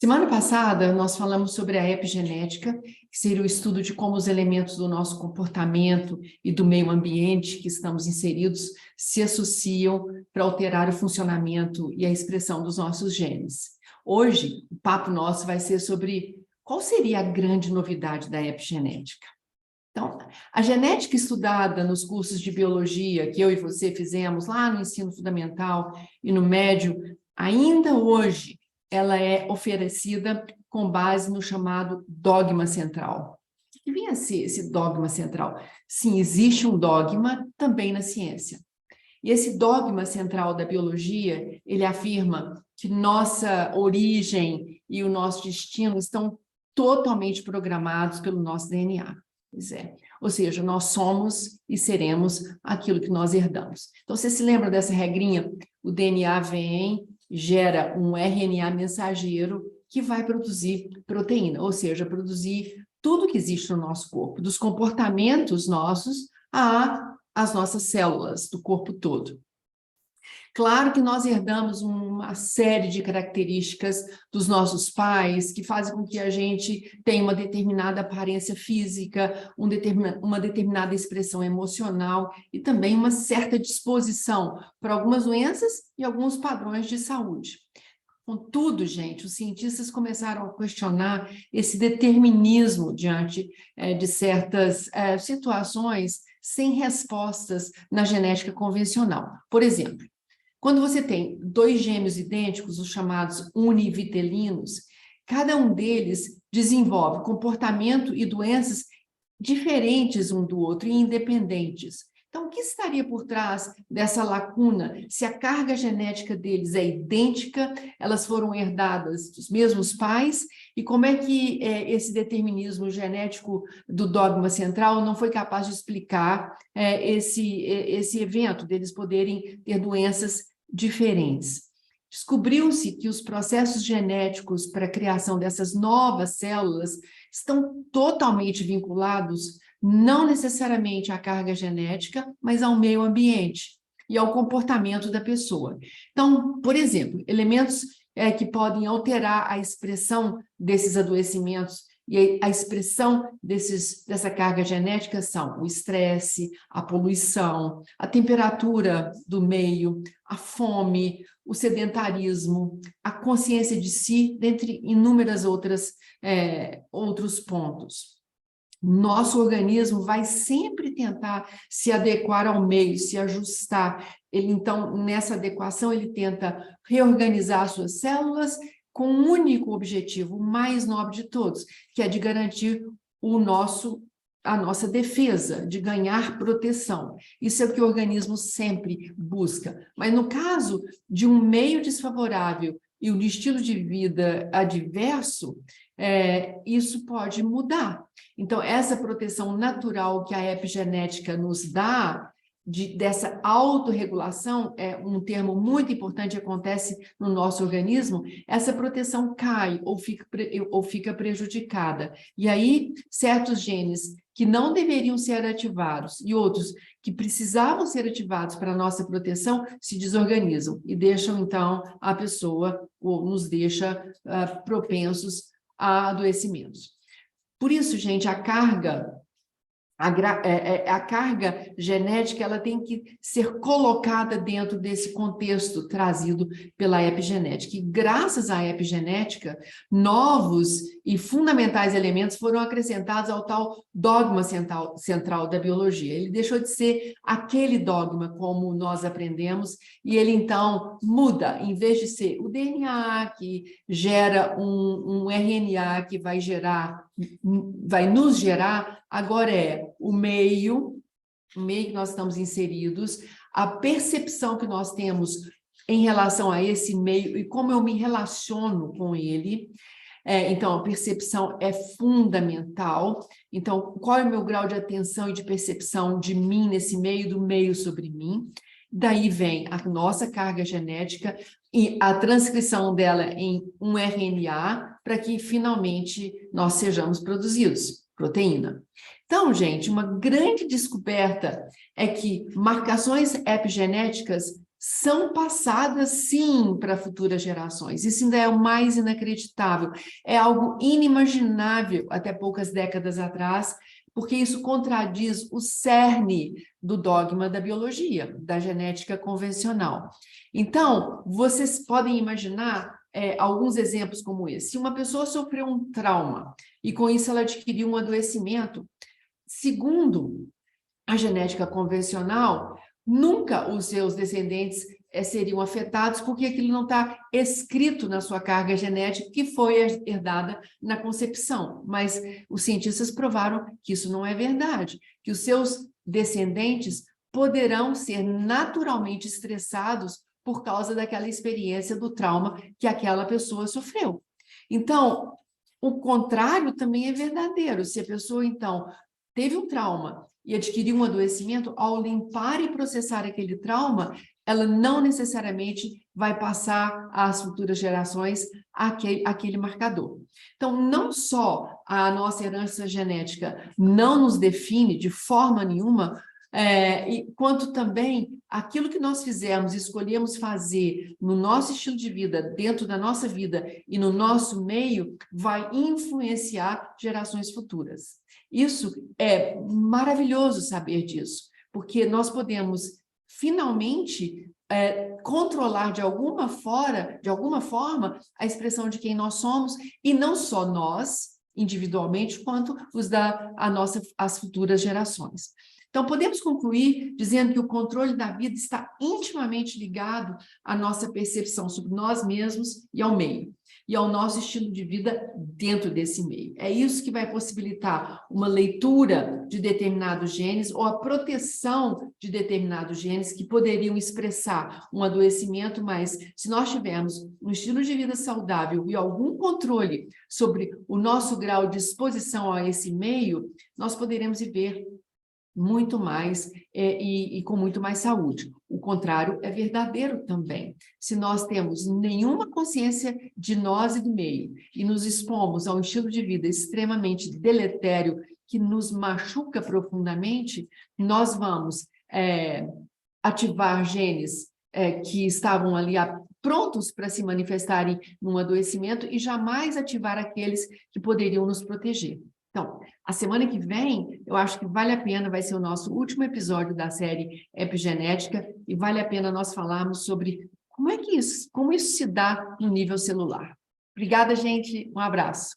Semana passada, nós falamos sobre a epigenética, que seria o estudo de como os elementos do nosso comportamento e do meio ambiente que estamos inseridos se associam para alterar o funcionamento e a expressão dos nossos genes. Hoje, o papo nosso vai ser sobre qual seria a grande novidade da epigenética. Então, a genética estudada nos cursos de biologia que eu e você fizemos lá no ensino fundamental e no médio, ainda hoje, ela é oferecida com base no chamado dogma central. O que vem a ser esse dogma central? Sim, existe um dogma também na ciência. E esse dogma central da biologia, ele afirma que nossa origem e o nosso destino estão totalmente programados pelo nosso DNA. Pois é. Ou seja, nós somos e seremos aquilo que nós herdamos. Então, você se lembra dessa regrinha? O DNA vem, gera um RNA mensageiro que vai produzir proteína, ou seja, produzir tudo que existe no nosso corpo, dos comportamentos nossos às nossas células do corpo todo. Claro que nós herdamos uma série de características dos nossos pais que fazem com que a gente tenha uma determinada aparência física, uma determinada expressão emocional e também uma certa disposição para algumas doenças e alguns padrões de saúde. Contudo, gente, os cientistas começaram a questionar esse determinismo diante de certas situações sem respostas na genética convencional. Por exemplo, quando você tem dois gêmeos idênticos, os chamados univitelinos, cada um deles desenvolve comportamento e doenças diferentes um do outro e independentes. Então, o que estaria por trás dessa lacuna? Se a carga genética deles é idêntica, elas foram herdadas dos mesmos pais, e como é que esse determinismo genético do dogma central não foi capaz de explicar esse evento deles poderem ter doenças diferentes? Descobriu-se que os processos genéticos para a criação dessas novas células estão totalmente vinculados não necessariamente à carga genética, mas ao meio ambiente e ao comportamento da pessoa. Então, por exemplo, elementos que podem alterar a expressão desses adoecimentos e a expressão dessa carga genética são o estresse, a poluição, a temperatura do meio, a fome, o sedentarismo, a consciência de si, dentre inúmeras outros pontos. Nosso organismo vai sempre tentar se adequar ao meio, se ajustar. Então, nessa adequação, ele tenta reorganizar suas células com um único objetivo, o mais nobre de todos, que é de garantir a nossa defesa, de ganhar proteção. Isso é o que o organismo sempre busca. Mas no caso de um meio desfavorável e um estilo de vida adverso, isso pode mudar. Então, essa proteção natural que a epigenética nos dá, dessa autorregulação, é um termo muito importante que acontece no nosso organismo, essa proteção cai ou fica prejudicada. E aí, certos genes que não deveriam ser ativados e outros que precisavam ser ativados para a nossa proteção se desorganizam e deixam, então, a pessoa, ou nos deixa propensos a adoecimentos. Por isso, gente, a carga genética ela tem que ser colocada dentro desse contexto trazido pela epigenética. E graças à epigenética, novos e fundamentais elementos foram acrescentados ao tal dogma central da biologia. Ele deixou de ser aquele dogma como nós aprendemos e ele então muda, em vez de ser o DNA que gera um RNA que vai nos gerar, agora é o meio que nós estamos inseridos, a percepção que nós temos em relação a esse meio e como eu me relaciono com ele. Então, a percepção é fundamental. Então, qual é o meu grau de atenção e de percepção de mim nesse meio, do meio sobre mim? Daí vem a nossa carga genética e a transcrição dela em um RNA para que, finalmente, nós sejamos produzidos, proteína. Então, gente, uma grande descoberta é que marcações epigenéticas são passadas, sim, para futuras gerações. Isso ainda é o mais inacreditável. É algo inimaginável até poucas décadas atrás, porque isso contradiz o cerne do dogma da biologia, da genética convencional. Então, vocês podem imaginar alguns exemplos como esse. Se uma pessoa sofreu um trauma e com isso ela adquiriu um adoecimento, segundo a genética convencional, nunca os seus descendentes seriam afetados, porque aquilo não está escrito na sua carga genética que foi herdada na concepção. Mas os cientistas provaram que isso não é verdade, que os seus descendentes poderão ser naturalmente estressados por causa daquela experiência do trauma que aquela pessoa sofreu. Então, o contrário também é verdadeiro. Se a pessoa, então, teve um trauma e adquiriu um adoecimento, ao limpar e processar aquele trauma, ela não necessariamente vai passar às futuras gerações aquele marcador. Então, não só a nossa herança genética não nos define de forma nenhuma, quanto também aquilo que nós fizermos, escolhemos fazer no nosso estilo de vida, dentro da nossa vida e no nosso meio, vai influenciar gerações futuras. Isso é maravilhoso saber disso, porque nós podemos finalmente controlar de alguma forma a expressão de quem nós somos, e não só nós, individualmente, quanto as futuras gerações. Então, podemos concluir dizendo que o controle da vida está intimamente ligado à nossa percepção sobre nós mesmos e ao meio, e ao nosso estilo de vida dentro desse meio. É isso que vai possibilitar uma leitura de determinados genes ou a proteção de determinados genes que poderiam expressar um adoecimento, mas se nós tivermos um estilo de vida saudável e algum controle sobre o nosso grau de exposição a esse meio, nós poderemos viver muito mais e com muito mais saúde. O contrário é verdadeiro também. Se nós temos nenhuma consciência de nós e do meio e nos expomos a um estilo de vida extremamente deletério que nos machuca profundamente, nós vamos ativar genes que estavam ali prontos para se manifestarem num adoecimento e jamais ativar aqueles que poderiam nos proteger. Então, a semana que vem, eu acho que vale a pena, vai ser o nosso último episódio da série Epigenética, e vale a pena nós falarmos sobre como isso se dá no nível celular. Obrigada, gente. Um abraço.